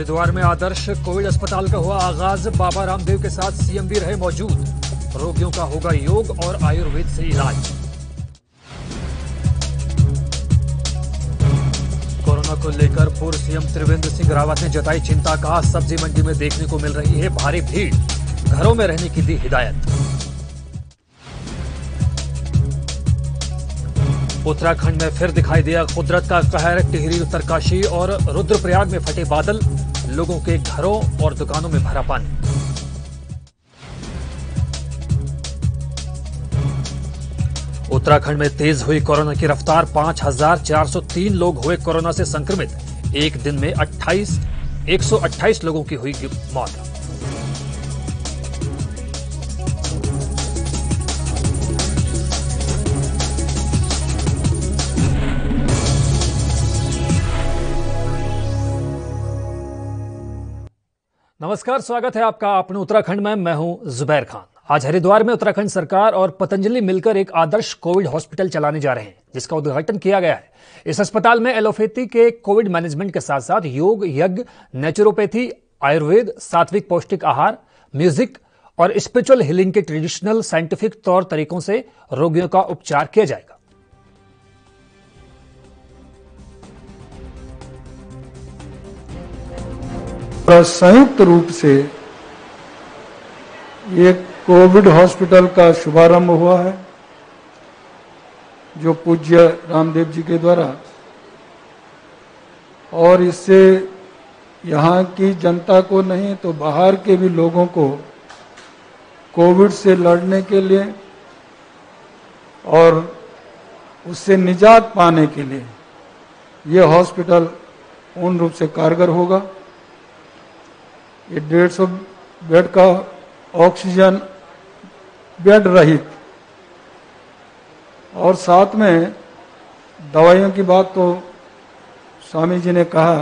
हरिद्वार में आदर्श कोविड अस्पताल का हुआ आगाज। बाबा रामदेव के साथ सीएम भी रहे मौजूद। रोगियों का होगा योग और आयुर्वेद से इलाज। कोरोना को लेकर पूर्व सीएम त्रिवेंद्र सिंह रावत ने जताई चिंता। कहा सब्जी मंडी में देखने को मिल रही है भारी भीड़, घरों में रहने की दी हिदायत। उत्तराखंड में फिर दिखाई दिया कुदरत का कहर। टिहरी, उत्तरकाशी और रुद्रप्रयाग में फटे बादल, लोगों के घरों और दुकानों में भरा पानी। उत्तराखंड में तेज हुई कोरोना की रफ्तार। 5,403 लोग हुए कोरोना से संक्रमित। एक दिन में 128 लोगों की हुई मौत। नमस्कार, स्वागत है आपका अपने उत्तराखंड में। मैं हूं जुबैर खान। आज हरिद्वार में उत्तराखंड सरकार और पतंजलि मिलकर एक आदर्श कोविड हॉस्पिटल चलाने जा रहे हैं, जिसका उद्घाटन किया गया है। इस अस्पताल में एलोपैथी के कोविड मैनेजमेंट के साथ साथ योग, यज्ञ, नेचुरोपैथी, आयुर्वेद, सात्विक पौष्टिक आहार, म्यूजिक और स्पिरिचुअल हीलिंग के ट्रेडिशनल साइंटिफिक तौर तरीकों से रोगियों का उपचार किया जाएगा। संयुक्त रूप से ये कोविड हॉस्पिटल का शुभारंभ हुआ है, जो पूज्य रामदेव जी के द्वारा, और इससे यहाँ की जनता को नहीं तो बाहर के भी लोगों को कोविड से लड़ने के लिए और उससे निजात पाने के लिए ये हॉस्पिटल पूर्ण रूप से कारगर होगा। ये 150 बेड का ऑक्सीजन बेड रहित, और साथ में दवाइयों की बात तो स्वामी जी ने कहा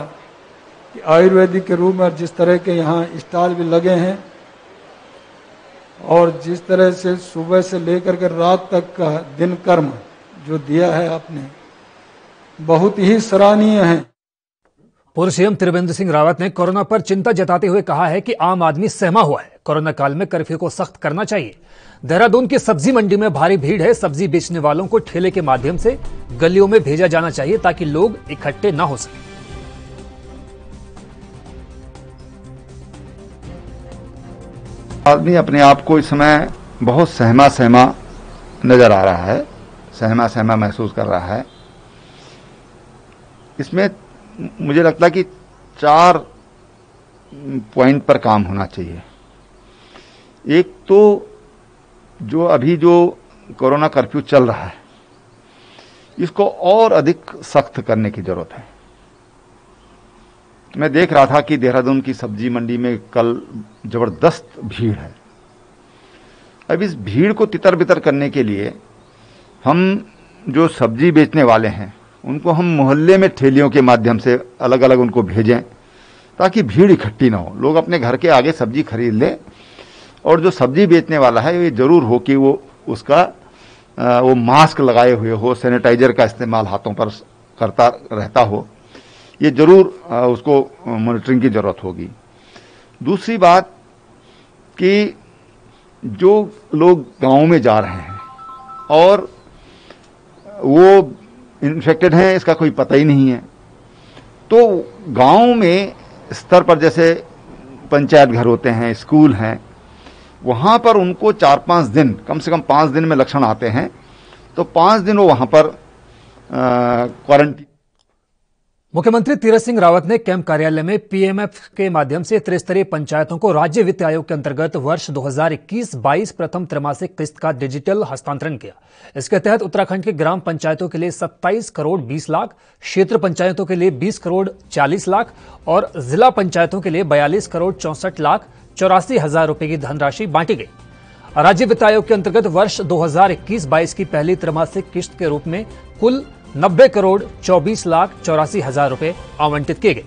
कि आयुर्वेदिक के रूप में जिस तरह के यहाँ स्टॉल भी लगे हैं और जिस तरह से सुबह से लेकर के रात तक का दिन कर्म जो दिया है आपने, बहुत ही सराहनीय है। पूर्व सीएम त्रिवेंद्र सिंह रावत ने कोरोना पर चिंता जताते हुए कहा है कि आम आदमी सहमा हुआ है। कोरोना काल में कर्फ्यू को सख्त करना चाहिए। देहरादून की सब्जी मंडी में भारी भीड़ है। सब्जी बेचने वालों को ठेले के माध्यम से गलियों में भेजा जाना चाहिए ताकि लोग इकट्ठे न हो सके। आदमी अपने आप को इस समय बहुत सहमा सहमा नजर आ रहा है, सहमा सहमा महसूस कर रहा है। इसमें मुझे लगता है कि 4 पॉइंट पर काम होना चाहिए। एक तो जो अभी जो कोरोना कर्फ्यू चल रहा है, इसको और अधिक सख्त करने की जरूरत है। मैं देख रहा था कि देहरादून की सब्जी मंडी में कल जबरदस्त भीड़ है। अब इस भीड़ को तितर बितर करने के लिए हम जो सब्जी बेचने वाले हैं उनको हम मोहल्ले में ठेलियों के माध्यम से अलग अलग उनको भेजें, ताकि भीड़ इकट्ठी ना हो। लोग अपने घर के आगे सब्जी खरीद लें, और जो सब्जी बेचने वाला है ये जरूर हो कि वो उसका वो मास्क लगाए हुए हो, सैनिटाइजर का इस्तेमाल हाथों पर करता रहता हो। ये जरूर उसको मॉनिटरिंग की जरूरत होगी। दूसरी बात कि जो लोग गांव में जा रहे हैं और वो इन्फेक्टेड हैं, इसका कोई पता ही नहीं है, तो गांव में स्तर पर जैसे पंचायत घर होते हैं, स्कूल हैं, वहां पर उनको 4-5 दिन, कम से कम 5 दिन में लक्षण आते हैं, तो 5 दिन वो वहां पर क्वारंटीन। मुख्यमंत्री तीरथ सिंह रावत ने कैंप कार्यालय में पीएमएफ के माध्यम से त्रिस्तरीय पंचायतों को राज्य वित्त आयोग के अंतर्गत वर्ष 2021-22 प्रथम त्रैमासिक किस्त का डिजिटल हस्तांतरण किया। इसके तहत उत्तराखंड के ग्राम पंचायतों के लिए 27 करोड़ 20 लाख, क्षेत्र पंचायतों के लिए 20 करोड़ 40 लाख और जिला पंचायतों के लिए 42 करोड़ 64 लाख 84 हजार रुपए की धनराशि बांटी गई। राज्य वित्त आयोग के अंतर्गत वर्ष 2021-22 की पहली त्रैमासिक किस्त के रूप में कुल 90 करोड़ 24 लाख 84 हजार रुपए आवंटित किए गए।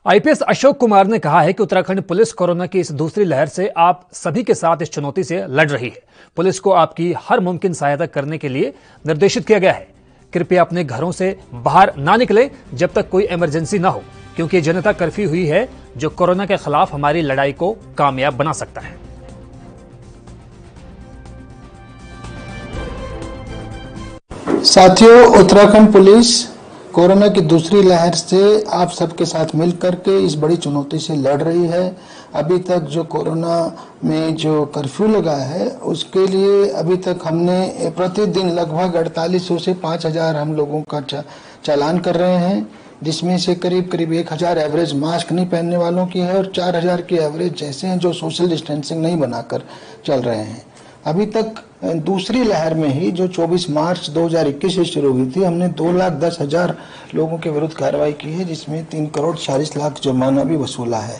आईपीएस अशोक कुमार ने कहा है कि उत्तराखंड पुलिस कोरोना की इस दूसरी लहर से आप सभी के साथ इस चुनौती से लड़ रही है। पुलिस को आपकी हर मुमकिन सहायता करने के लिए निर्देशित किया गया है। कृपया अपने घरों से बाहर ना निकले जब तक कोई इमरजेंसी ना हो, क्योंकि जनता कर्फ्यू हुई है जो कोरोना के खिलाफ हमारी लड़ाई को कामयाब बना सकता है। साथियों, उत्तराखंड पुलिस कोरोना की दूसरी लहर से आप सबके साथ मिलकर के इस बड़ी चुनौती से लड़ रही है। अभी तक जो कोरोना में जो कर्फ्यू लगा है उसके लिए अभी तक हमने प्रतिदिन लगभग 4800 से 5000 हम लोगों का चालान कर रहे हैं, जिसमें से करीब 1000 एवरेज मास्क नहीं पहनने वालों की है और 4000 की एवरेज जैसे हैं जो सोशल डिस्टेंसिंग नहीं बनाकर चल रहे हैं। अभी तक दूसरी लहर में ही जो 24 मार्च 2021 से शुरू हुई थी, हमने 2,10,000 लोगों के विरुद्ध कार्रवाई की है, जिसमें 3 करोड़ 40 लाख जुर्माना भी वसूला है।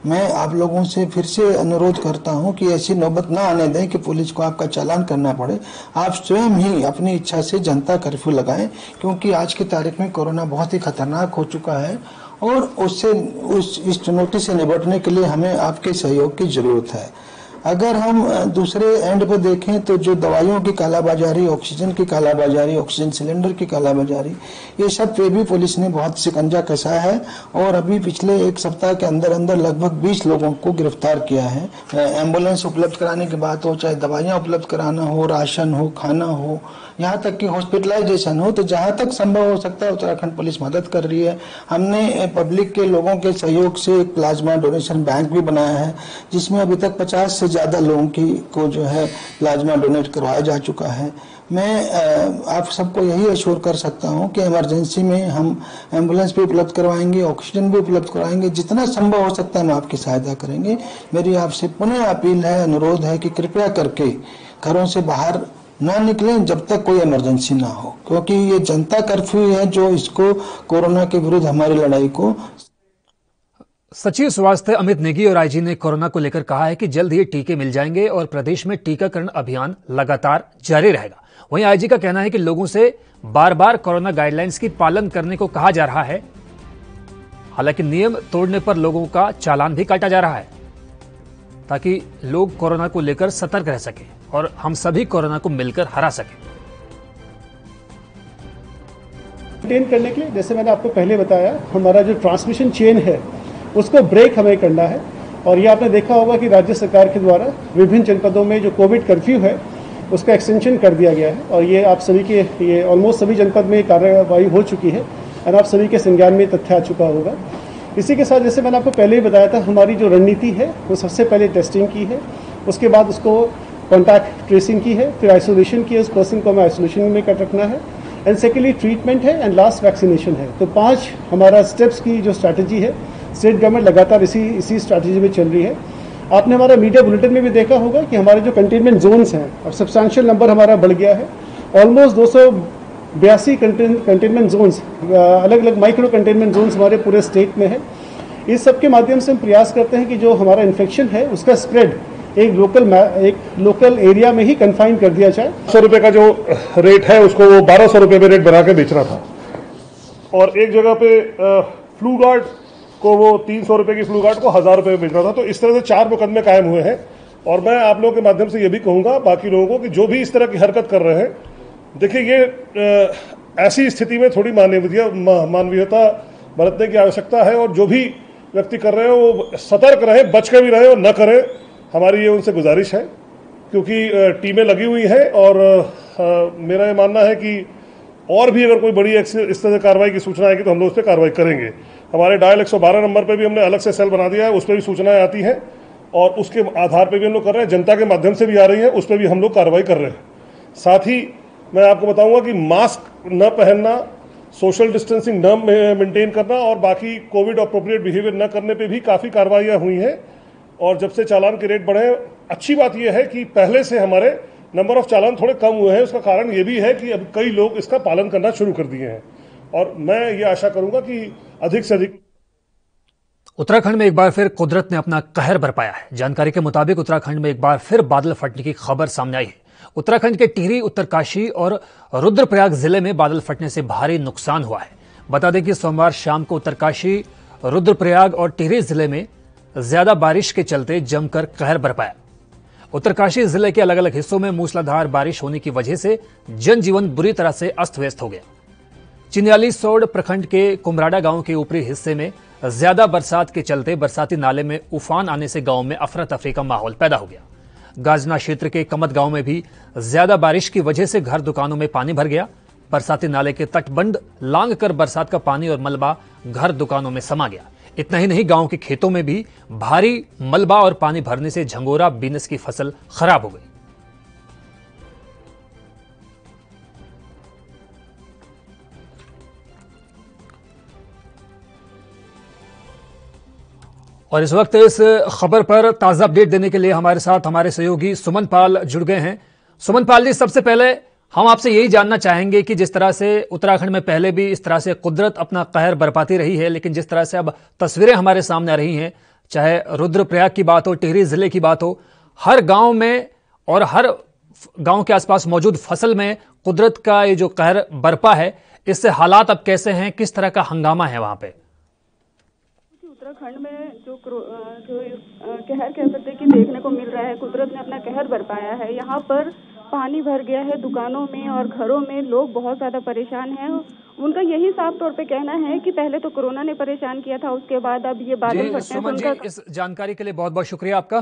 मैं आप लोगों से फिर से अनुरोध करता हूं कि ऐसी नौबत ना आने दें कि पुलिस को आपका चालान करना पड़े। आप स्वयं ही अपनी इच्छा से जनता कर्फ्यू लगाएं, क्योंकि आज की तारीख में कोरोना बहुत ही खतरनाक हो चुका है और इस चुनौती से निपटने के लिए हमें आपके सहयोग की जरूरत है। अगर हम दूसरे एंड पर देखें तो जो दवाइयों की कालाबाजारी, ऑक्सीजन की कालाबाजारी, ऑक्सीजन सिलेंडर की कालाबाजारी, ये सब पे भी पुलिस ने बहुत शिकंजा कसा है और अभी पिछले 1 सप्ताह के अंदर अंदर लगभग 20 लोगों को गिरफ्तार किया है। एम्बुलेंस उपलब्ध कराने की बात हो, चाहे दवाइयाँ उपलब्ध कराना हो, राशन हो, खाना हो, यहाँ तक कि हॉस्पिटलाइजेशन हो, तो जहाँ तक संभव हो सकता है उत्तराखंड पुलिस मदद कर रही है। हमने पब्लिक के लोगों के सहयोग से एक प्लाज्मा डोनेशन बैंक भी बनाया है, जिसमें अभी तक 50 से ज़्यादा लोगों को जो है प्लाज्मा डोनेट करवाया जा चुका है। मैं आप सबको यही अश्योर कर सकता हूं कि इमरजेंसी में हम एम्बुलेंस भी उपलब्ध करवाएंगे, ऑक्सीजन भी उपलब्ध करवाएंगे, जितना संभव हो सकता है हम आपकी सहायता करेंगे। मेरी आपसे पुनः अपील है, अनुरोध है कि कृपया करके घरों से बाहर ना निकलें जब तक कोई इमरजेंसी ना हो, क्योंकि ये जनता कर्फ्यू है जो इसको कोरोना के विरुद्ध हमारी लड़ाई को। सचिव स्वास्थ्य अमित नेगी और आईजी ने कोरोना को लेकर कहा है कि जल्द ही टीके मिल जाएंगे और प्रदेश में टीकाकरण अभियान लगातार जारी रहेगा। वहीं आईजी का कहना है कि लोगों से बार बार कोरोना गाइडलाइंस की पालन करने को कहा जा रहा है, हालांकि नियम तोड़ने पर लोगों का चालान भी काटा जा रहा है, ताकि लोग कोरोना को लेकर सतर्क रह सकें और हम सभी कोरोना को मिलकर हरा सकें। मेंटेन करने के लिए, जैसे मैंने आपको पहले बताया, हमारा जो ट्रांसमिशन चेन है उसको ब्रेक हमें करना है। और ये आपने देखा होगा कि राज्य सरकार के द्वारा विभिन्न जनपदों में जो कोविड कर्फ्यू है उसका एक्सटेंशन कर दिया गया है और ये आप सभी के ये ऑलमोस्ट सभी जनपद में कार्रवाई हो चुकी है और आप सभी के संज्ञान में तथ्य आ चुका होगा। इसी के साथ जैसे मैंने आपको पहले ही बताया था, हमारी जो रणनीति है वो सबसे पहले टेस्टिंग की है, उसके बाद उसको कॉन्टैक्ट ट्रेसिंग की है, फिर आइसोलेशन की है, उस पर्सन को हमें आइसोलेशन में कर रखना है, एंड सेकेंडली ट्रीटमेंट है, एंड लास्ट वैक्सीनेशन है। तो 5 हमारा स्टेप्स की जो स्ट्रैटेजी है, स्टेट गवर्नमेंट लगातार इसी स्ट्रैटेजी में चल रही है। आपने हमारा मीडिया बुलेटिन में भी देखा होगा कि हमारे जो कंटेनमेंट जोन्स हैं अब सब्सटैंशियल नंबर हमारा बढ़ गया है। ऑलमोस्ट 282 कंटेनमेंट जोन्स, अलग अलग माइक्रो कंटेनमेंट जोन्स हमारे पूरे स्टेट में है। इस सब के माध्यम से हम प्रयास करते हैं कि जो हमारा इन्फेक्शन है उसका स्प्रेड एक लोकल एरिया में ही कन्फाइन कर दिया जाए। 100 रुपये का जो रेट है उसको वो 1200 रुपये में रेट बना के बेच रहा था और एक जगह पे फ्लू गार्ड को वो 300 रुपये की फ्लू गार्ड को 1000 रुपये में बेच रहा था। तो इस तरह से 4 मुकदमे कायम हुए हैं और मैं आप लोगों के माध्यम से ये भी कहूंगा बाकी लोगों को कि जो भी इस तरह की हरकत कर रहे हैं, देखिए ये ऐसी स्थिति में थोड़ी मानवीयता बरतने की आवश्यकता है और जो भी व्यक्ति कर रहे हैं वो सतर्क रहे, बच के भी रहे और न करें। हमारी ये उनसे गुजारिश है, क्योंकि टीमें लगी हुई हैं और मेरा ये मानना है कि और भी अगर कोई बड़ी इस तरह से कार्रवाई की सूचना आएगी तो हम लोग उस पर कार्रवाई करेंगे। हमारे डायल 112 नंबर पे भी हमने अलग से सेल बना दिया है, उस पर भी सूचनाएं आती हैं और उसके आधार पर भी हम लोग कर रहे हैं। जनता के माध्यम से भी आ रही है, उस पर भी हम लोग कार्रवाई कर रहे हैं। साथ ही मैं आपको बताऊंगा कि मास्क न पहनना, सोशल डिस्टेंसिंग न मेंटेन करना और बाकी कोविड अप्रोप्रिएट बिहेवियर न करने पे भी काफ़ी कार्रवाइयाँ हुई हैं। और जब से चालान के रेट बढ़े, अच्छी बात यह है कि पहले से हमारे नंबर ऑफ चालान थोड़े कम हुए हैं। उसका कारण ये भी है कि अब कई लोग इसका पालन करना शुरू कर दिए हैं और मैं ये आशा करूंगा कि अधिक से अधिक। उत्तराखंड में एक बार फिर कुदरत ने अपना कहर बरपाया है। जानकारी के मुताबिक उत्तराखंड में एक बार फिर बादल फटने की खबर सामने आई है। उत्तराखंड के टिहरी, उत्तरकाशी और रुद्रप्रयाग जिले में बादल फटने से भारी नुकसान हुआ है। बता दें कि सोमवार शाम को उत्तरकाशी, रुद्रप्रयाग और टिहरी जिले में ज्यादा बारिश के चलते जमकर कहर बरपाया। उत्तरकाशी जिले के अलग अलग हिस्सों में मूसलाधार बारिश होने की वजह से जनजीवन बुरी तरह से अस्त व्यस्त हो गया। चिन्यालीसोड़ प्रखंड के कुमराडा गांव के ऊपरी हिस्से में ज्यादा बरसात के चलते बरसाती नाले में उफान आने से गांव में अफरा तफरी का माहौल पैदा हो गया। गाजना क्षेत्र के कमत गांव में भी ज्यादा बारिश की वजह से घर दुकानों में पानी भर गया। बरसाती नाले के तटबंध लांग कर बरसात का पानी और मलबा घर दुकानों में समा गया। इतना ही नहीं, गांव के खेतों में भी भारी मलबा और पानी भरने से झंगोरा बीनस की फसल खराब हो गई। और इस वक्त इस खबर पर ताजा अपडेट देने के लिए हमारे साथ हमारे सहयोगी सुमन पाल जुड़ गए हैं। सुमन पाल जी, सबसे पहले हम आपसे यही जानना चाहेंगे कि जिस तरह से उत्तराखंड में पहले भी इस तरह से कुदरत अपना कहर बरपाती रही है, लेकिन जिस तरह से अब तस्वीरें हमारे सामने आ रही हैं, चाहे रुद्रप्रयाग की बात हो, टिहरी जिले की बात हो, हर गांव में और हर गांव के आसपास मौजूद फसल में कुदरत का ये जो कहर बरपा है, इससे हालात अब कैसे हैं, किस तरह का हंगामा है वहां पे? उत्तराखंड में जो कहर कह सकते कि देखने को मिल रहा है, कुदरत ने अपना कहर बरपाया है। यहाँ पर पानी भर गया है दुकानों में और घरों में, लोग बहुत ज्यादा परेशान हैं। उनका यही साफ तौर पे कहना है कि पहले तो कोरोना ने परेशान किया था, उसके बाद अब ये बादल फटने से उनका। इस जानकारी के लिए बहुत बहुत शुक्रिया आपका।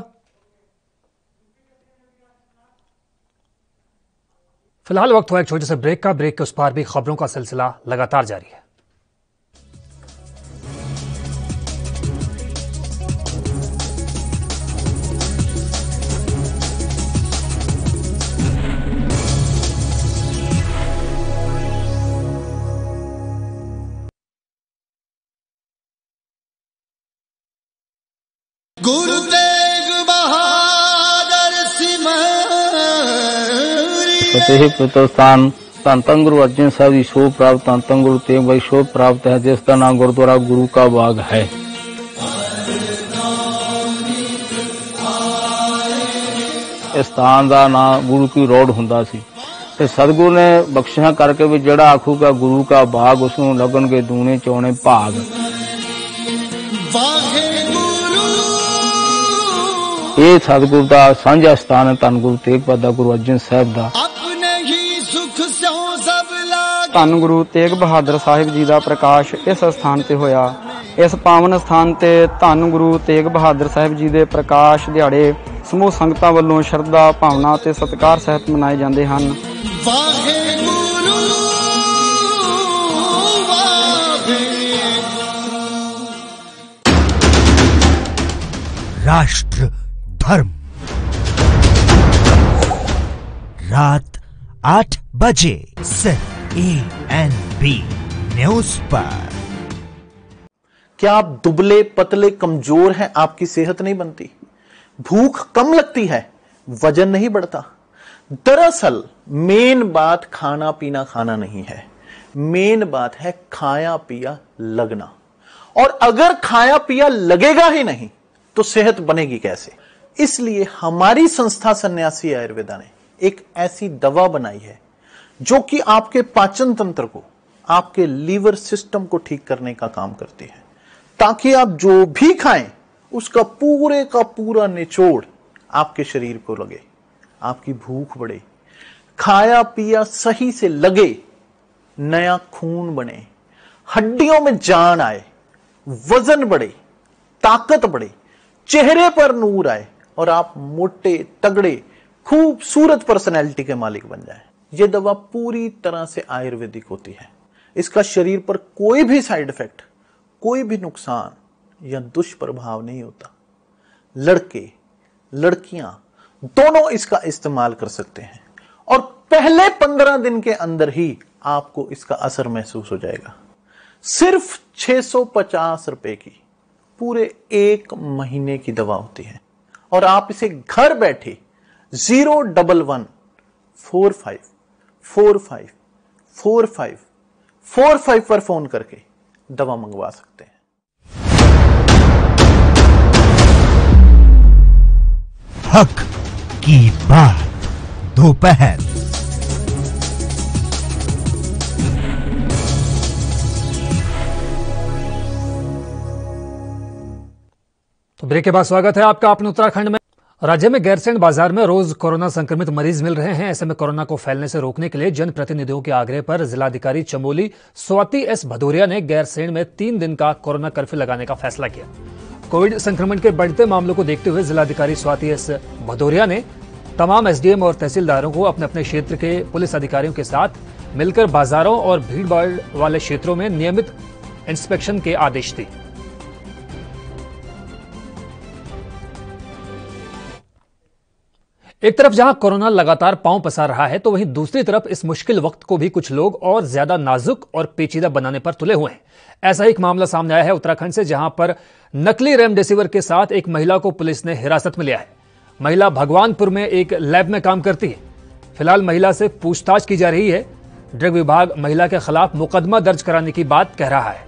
फिलहाल वक्त हुआ एक छोटे से ब्रेक का। ब्रेक के उस पार भी खबरों का सिलसिला लगातार जारी है। गुरु तेग बहादुर फतेह प्रतोस्तान धन धन गुरु अर्जन साहब की शोभ प्राप्त, धन धन गुरु तेग बहादुर शोभ प्राप्त है, जिसका नाम गुरुद्वारा गुरु का बाग है। इस स्थान का नाम गुरु की रोड हुंदा सी ते सतगुरु ने बख्शिशां करके भी जड़ा आखूगा गुरु का बाग, उसनूं लगणगे दूने चौने भाग। ये सतगुरु का सांझा स्थान है, धन गुरु तेग बहादुर गुरु अर्जन साहब का। धन गुरु तेग बहादुर साहिब जी का प्रकाश इस स्थान ते होया। इस पावन स्थान ते धन गुरु तेग बहादुर साहिब जी के प्रकाश दिहाड़े समूह संगतां वल्लों शरधा भावना ते सत्कार सहित मनाए जाते हैं। राष्ट्र धर्म रात 8 बजे सिर्फ ANB न्यूज पर। क्या आप दुबले पतले कमजोर हैं, आपकी सेहत नहीं बनती, भूख कम लगती है, वजन नहीं बढ़ता? दरअसल मेन बात खाना पीना खाना नहीं है, मेन बात है खाया पिया लगना। और अगर खाया पिया लगेगा ही नहीं तो सेहत बनेगी कैसे? इसलिए हमारी संस्था सन्यासी आयुर्वेदा ने एक ऐसी दवा बनाई है जो कि आपके पाचन तंत्र को, आपके लीवर सिस्टम को ठीक करने का काम करती है, ताकि आप जो भी खाएं उसका पूरे का पूरा निचोड़ आपके शरीर को लगे, आपकी भूख बढ़े, खाया पिया सही से लगे, नया खून बने, हड्डियों में जान आए, वजन बढ़े, ताकत बढ़े, चेहरे पर नूर आए और आप मोटे तगड़े खूबसूरत पर्सनैलिटी के मालिक बन जाएं। यह दवा पूरी तरह से आयुर्वेदिक होती है। इसका शरीर पर कोई भी साइड इफेक्ट, कोई भी नुकसान या दुष्प्रभाव नहीं होता। लड़के लड़कियां दोनों इसका इस्तेमाल कर सकते हैं और पहले 15 दिन के अंदर ही आपको इसका असर महसूस हो जाएगा। सिर्फ 650 रुपए की पूरे 1 महीने की दवा होती है और आप इसे घर बैठे 01145454545 पर फोन करके दवा मंगवा सकते हैं। हक की बात दोपहर। तो ब्रेक के बाद स्वागत है आपका अपने उत्तराखंड में। राज्य में गैरसैंण बाजार में रोज कोरोना संक्रमित मरीज मिल रहे हैं। ऐसे में कोरोना को फैलने से रोकने के लिए जनप्रतिनिधियों के आग्रह पर जिलाधिकारी चमोली स्वाति एस भदौरिया ने गैरसैंण में 3 दिन का कोरोना कर्फ्यू लगाने का फैसला किया। कोविड संक्रमण के बढ़ते मामलों को देखते हुए जिलाधिकारी स्वाति एस भदौरिया ने तमाम एसडीएम और तहसीलदारों को अपने अपने क्षेत्र के पुलिस अधिकारियों के साथ मिलकर बाजारों और भीड़भाड़ वाले क्षेत्रों में नियमित इंस्पेक्शन के आदेश दिए। एक तरफ जहां कोरोना लगातार पांव पसार रहा है, तो वहीं दूसरी तरफ इस मुश्किल वक्त को भी कुछ लोग और ज्यादा नाजुक और पेचीदा बनाने पर तुले हुए हैं। ऐसा एक मामला सामने आया है उत्तराखंड से, जहां पर नकली रेमडेसिविर के साथ एक महिला को पुलिस ने हिरासत में लिया है। महिला भगवानपुर में एक लैब में काम करती है। फिलहाल महिला से पूछताछ की जा रही है। ड्रग विभाग महिला के खिलाफ मुकदमा दर्ज कराने की बात कह रहा है।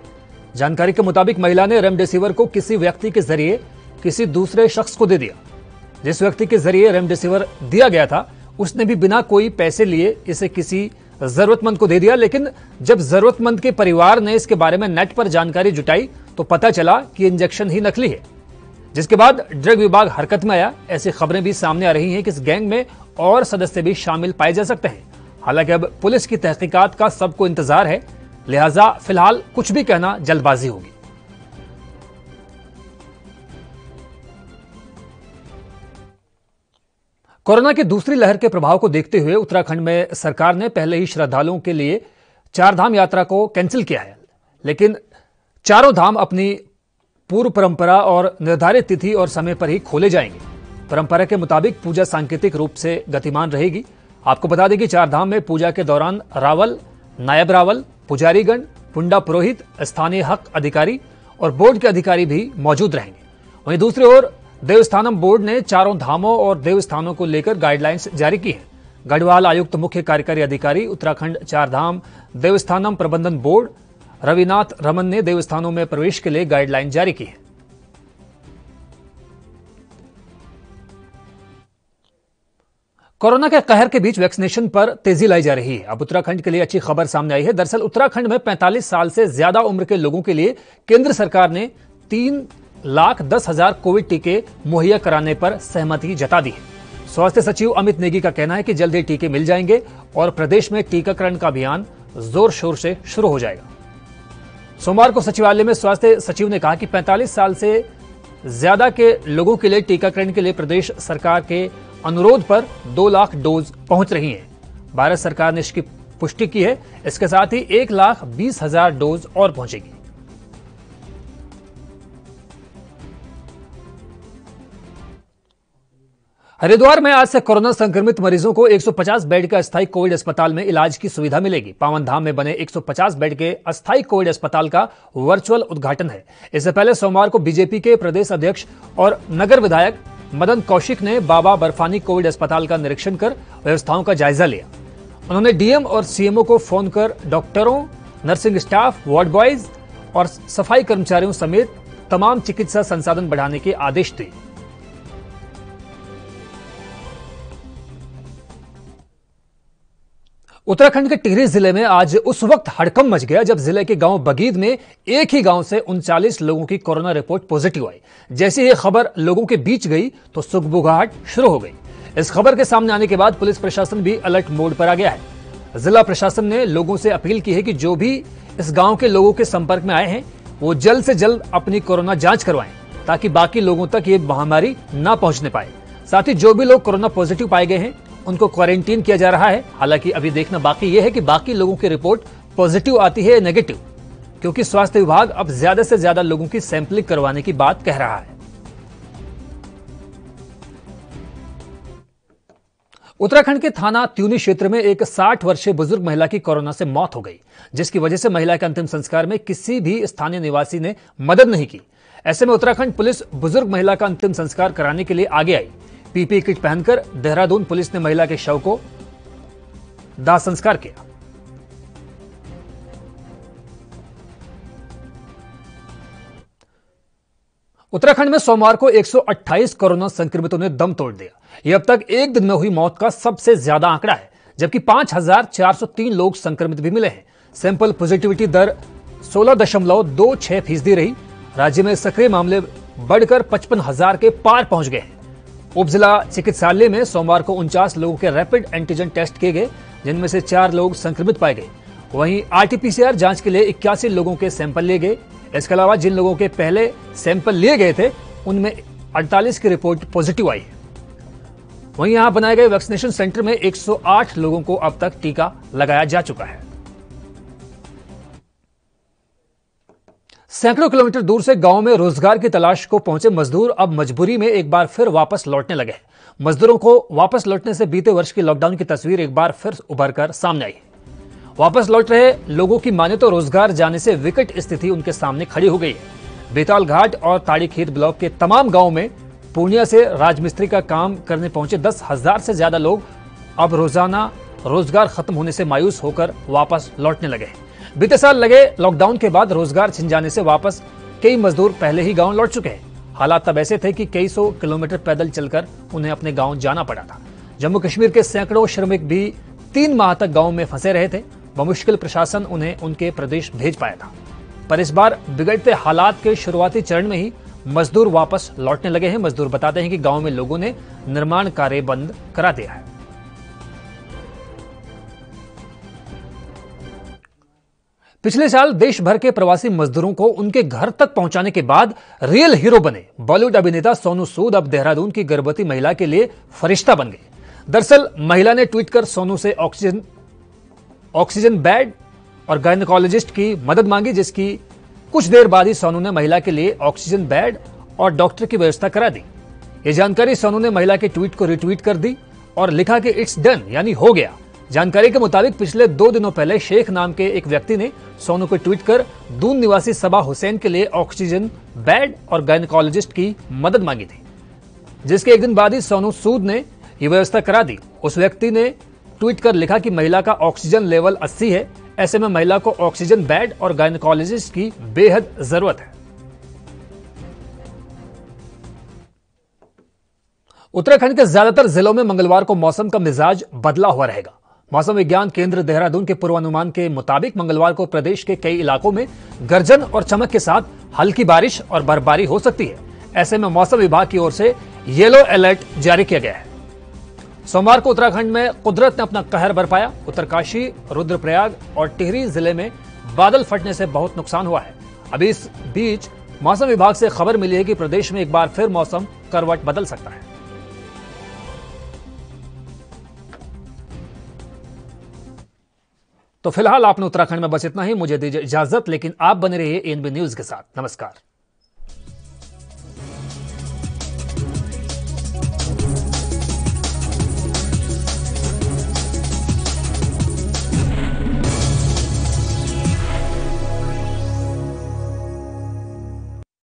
जानकारी के मुताबिक महिला ने रेमडेसिविर को किसी व्यक्ति के जरिए किसी दूसरे शख्स को दे दिया। जिस व्यक्ति के जरिए रेमडेसिविर दिया गया था, उसने भी बिना कोई पैसे लिए इसे किसी जरूरतमंद को दे दिया। लेकिन जब जरूरतमंद के परिवार ने इसके बारे में नेट पर जानकारी जुटाई तो पता चला कि इंजेक्शन ही नकली है, जिसके बाद ड्रग विभाग हरकत में आया। ऐसी खबरें भी सामने आ रही हैं कि इस गैंग में और सदस्य भी शामिल पाए जा सकते हैं। हालांकि अब पुलिस की तहकीकात का सबको इंतजार है, लिहाजा फिलहाल कुछ भी कहना जल्दबाजी होगी। कोरोना की दूसरी लहर के प्रभाव को देखते हुए उत्तराखंड में सरकार ने पहले ही श्रद्धालुओं के लिए 4 धाम यात्रा को कैंसिल किया है, लेकिन चारों धाम अपनी पूर्व परंपरा और निर्धारित तिथि और समय पर ही खोले जाएंगे। परंपरा के मुताबिक पूजा सांकेतिक रूप से गतिमान रहेगी। आपको बता दें कि 4 धाम में पूजा के दौरान रावल, नायब रावल, पुजारीगण, पुंडा पुरोहित, स्थानीय हक अधिकारी और बोर्ड के अधिकारी भी मौजूद रहेंगे। वहीं दूसरी ओर देवस्थानम बोर्ड ने चारों धामों और देवस्थानों को लेकर गाइडलाइंस जारी की है। गढ़वाल आयुक्त मुख्य कार्यकारी अधिकारी उत्तराखंड 4 धाम देवस्थानम प्रबंधन बोर्ड रविनाथ रमन ने देवस्थानों में प्रवेश के लिए गाइडलाइन जारी की है। कोरोना के कहर के बीच वैक्सीनेशन पर तेजी लाई जा रही है। अब उत्तराखंड के लिए अच्छी खबर सामने आई है। दरअसल उत्तराखंड में 45 साल से ज्यादा उम्र के लोगों के लिए केंद्र सरकार ने 3,10,000 कोविड टीके मुहैया कराने पर सहमति जता दी है। स्वास्थ्य सचिव अमित नेगी का कहना है कि जल्द ही टीके मिल जाएंगे और प्रदेश में टीकाकरण का अभियान जोर शोर से शुरू हो जाएगा। सोमवार को सचिवालय में स्वास्थ्य सचिव ने कहा कि 45 साल से ज्यादा के लोगों के लिए टीकाकरण के लिए प्रदेश सरकार के अनुरोध पर 2 लाख डोज पहुंच रही हैं। भारत सरकार ने इसकी पुष्टि की है। इसके साथ ही 1,20,000 डोज और पहुंचेगी। हरिद्वार में आज से कोरोना संक्रमित मरीजों को 150 बेड के अस्थायी कोविड अस्पताल में इलाज की सुविधा मिलेगी। पावन धाम में बने 150 बेड के अस्थायी कोविड अस्पताल का वर्चुअल उद्घाटन है। इससे पहले सोमवार को बीजेपी के प्रदेश अध्यक्ष और नगर विधायक मदन कौशिक ने बाबा बर्फानी कोविड अस्पताल का निरीक्षण कर व्यवस्थाओं का जायजा लिया। उन्होंने डीएम और सीएमओ को फोन कर डॉक्टरों, नर्सिंग स्टाफ, वार्ड बॉयज और सफाई कर्मचारियों समेत तमाम चिकित्सा संसाधन बढ़ाने के आदेश दिए। उत्तराखंड के टिहरी जिले में आज उस वक्त हड़कंप मच गया जब जिले के गांव बगीद में एक ही गांव से 39 लोगों की कोरोना रिपोर्ट पॉजिटिव आई। जैसे ये खबर लोगों के बीच गई तो सुगबुगाहट शुरू हो गई। इस खबर के सामने आने के बाद पुलिस प्रशासन भी अलर्ट मोड पर आ गया है। जिला प्रशासन ने लोगों से अपील की है कि जो भी इस गांव के लोगों के संपर्क में आए हैं वो जल्द से जल्द अपनी कोरोना जांच करवाएं, ताकि बाकी लोगों तक ये महामारी न पहुंचने पाए। साथ ही जो भी लोग कोरोना पॉजिटिव पाए गए हैं उनको क्वारंटीन किया जा रहा है। हालांकि अभी देखना बाकी यह है कि बाकी लोगों की रिपोर्ट पॉजिटिव आती है या नेगेटिव, क्योंकि स्वास्थ्य विभाग अब ज्यादा से ज्यादा लोगों की सैंपलिंग करवाने की बात कह रहा है। उत्तराखंड के थाना त्यूनी क्षेत्र में एक 60 वर्षीय बुजुर्ग महिला की कोरोना से मौत हो गई, जिसकी वजह से महिला के अंतिम संस्कार में किसी भी स्थानीय निवासी ने मदद नहीं की। ऐसे में उत्तराखंड पुलिस बुजुर्ग महिला का अंतिम संस्कार कराने के लिए आगे आई। पीपीई किट पहनकर देहरादून पुलिस ने महिला के शव को दाह संस्कार किया। उत्तराखंड में सोमवार को 128 कोरोना संक्रमितों ने दम तोड़ दिया। यह अब तक एक दिन में हुई मौत का सबसे ज्यादा आंकड़ा है, जबकि 5,403 लोग संक्रमित भी मिले हैं। सैंपल पॉजिटिविटी दर 16.26% रही। राज्य में सक्रिय मामले बढ़कर 55,000 के पार पहुंच गए हैं। उप जिला चिकित्सालय में सोमवार को 49 लोगों के रैपिड एंटीजन टेस्ट किए गए, जिनमें से 4 लोग संक्रमित पाए गए। वहीं आरटीपीसीआर जांच के लिए 81 लोगों के सैंपल लिए गए। इसके अलावा जिन लोगों के पहले सैंपल लिए गए थे उनमें 48 की रिपोर्ट पॉजिटिव आई है। वहीं यहां बनाए गए वैक्सीनेशन सेंटर में 108 लोगों को अब तक टीका लगाया जा चुका है। सैकड़ों किलोमीटर दूर से गांव में रोजगार की तलाश को पहुंचे मजदूर अब मजबूरी में एक बार फिर वापस लौटने लगे। मजदूरों को वापस लौटने से बीते वर्ष की लॉकडाउन की तस्वीर एक बार फिर उभरकर सामने आई। वापस लौट रहे लोगों की माने तो रोजगार जाने से विकट स्थिति उनके सामने खड़ी हो गई है। बेताल घाट और ताड़ीखेत ब्लॉक के तमाम गांव में पूर्णिया से राजमिस्त्री का काम करने पहुंचे 10,000 से ज्यादा लोग अब रोजाना रोजगार खत्म होने से मायूस होकर वापस लौटने लगे। बीते साल लगे लॉकडाउन के बाद रोजगार छिन जाने से वापस कई मजदूर पहले ही गांव लौट चुके हैं। हालात तब ऐसे थे कि कई सौ किलोमीटर पैदल चलकर उन्हें अपने गांव जाना पड़ा था। जम्मू कश्मीर के सैकड़ों श्रमिक भी 3 माह तक गांव में फंसे रहे थे। बमुश्किल प्रशासन उन्हें उनके प्रदेश भेज पाया था, पर इस बार बिगड़ते हालात के शुरुआती चरण में ही मजदूर वापस लौटने लगे हैं। मजदूर बताते हैं कि गांव में लोगों ने निर्माण कार्य बंद करा दिया है। पिछले साल देश भर के प्रवासी मजदूरों को उनके घर तक पहुंचाने के बाद रियल हीरो बने बॉलीवुड अभिनेता सोनू सूद अब देहरादून की गर्भवती महिला के लिए फरिश्ता बन गए। दरअसल महिला ने ट्वीट कर सोनू से ऑक्सीजन बेड और गायनेकोलॉजिस्ट की मदद मांगी, जिसकी कुछ देर बाद ही सोनू ने महिला के लिए ऑक्सीजन बेड और डॉक्टर की व्यवस्था करा दी। यह जानकारी सोनू ने महिला के ट्वीट को रिट्वीट कर दी और लिखा कि इट्स डन, यानी हो गया। जानकारी के मुताबिक पिछले 2 दिनों पहले शेख नाम के एक व्यक्ति ने सोनू को ट्वीट कर दून निवासी सबा हुसैन के लिए ऑक्सीजन बेड और गायनेकोलॉजिस्ट की मदद मांगी थी, जिसके एक दिन बाद ही सोनू सूद ने यह व्यवस्था करा दी। उस व्यक्ति ने ट्वीट कर लिखा कि महिला का ऑक्सीजन लेवल 80 है, ऐसे में महिला को ऑक्सीजन बेड और गायनेकोलॉजिस्ट की बेहद जरूरत है। उत्तराखंड के ज्यादातर जिलों में मंगलवार को मौसम का मिजाज बदला हुआ रहेगा। मौसम विज्ञान केंद्र देहरादून के पूर्वानुमान के मुताबिक मंगलवार को प्रदेश के कई इलाकों में गर्जन और चमक के साथ हल्की बारिश और बर्फबारी हो सकती है। ऐसे में मौसम विभाग की ओर से येलो अलर्ट जारी किया गया है। सोमवार को उत्तराखंड में कुदरत ने अपना कहर बरपाया। उत्तरकाशी, रुद्रप्रयाग और टिहरी जिले में बादल फटने से बहुत नुकसान हुआ है। अभी इस बीच मौसम विभाग से खबर मिली है कि प्रदेश में एक बार फिर मौसम करवट बदल सकता है। तो फिलहाल आपने उत्तराखंड में बस इतना ही। मुझे दीजिए इजाजत, लेकिन आप बने रहिए एएनबी न्यूज के साथ। नमस्कार।